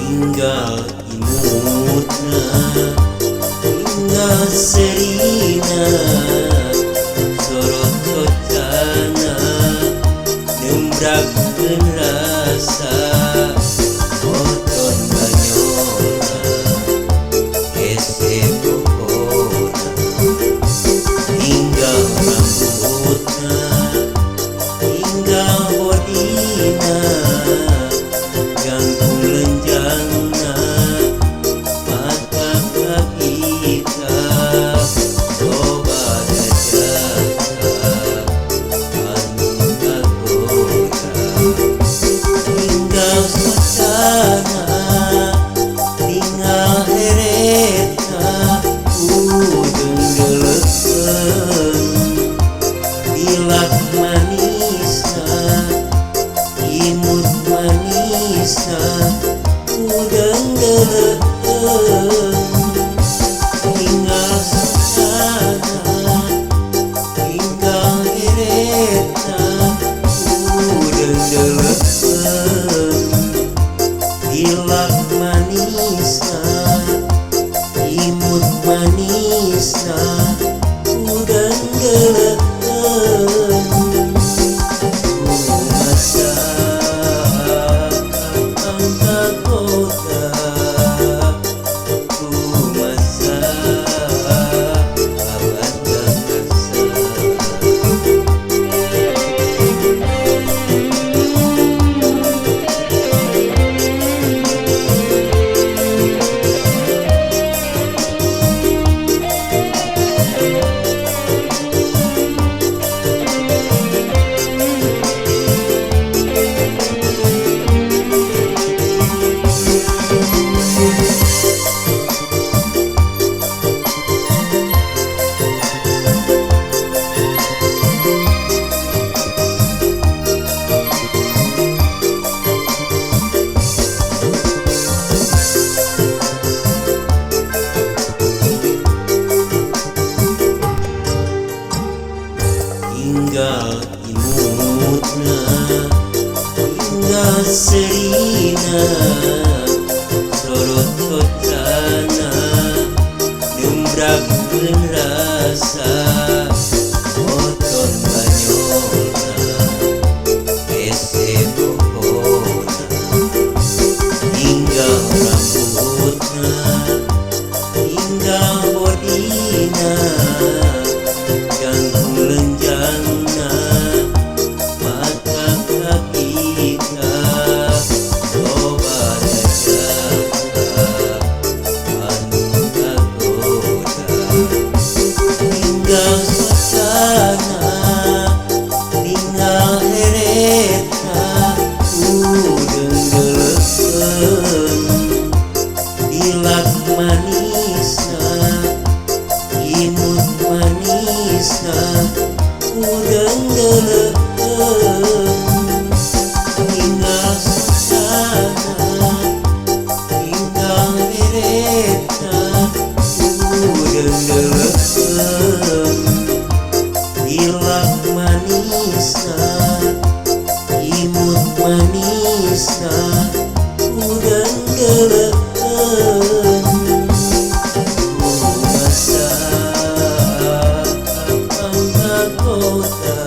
tinggal imutna tinggal serina sorot kotana nembragkeun rasa oton banyona ese pohona tinggal rambutna tinggal bodina jantung lenjangna mata kita coba jaka anu kagoda tinggal suasana tinggal hereta ujung geleken dilak manisna imut manisna udang geleken tinggal suasana tinggal hereta udang geleken dilak manisna imut manisna udang geleken masa angkat kota ku masa abad gangasa tinggal imutna tinggal serina sorot kotana nembragkeun rasa oton banyona ese pohona tinggal rambutna tinggal bodina jantung lenjangna mata kita coba jaka anu kagoda tinggal suasana tinggal hereta udang geleken dilak manisna imut manisna udang geleken tinggal suasana tinggal hereta udang geleken dilak manisna imut manisna udang geleken masa angkat kota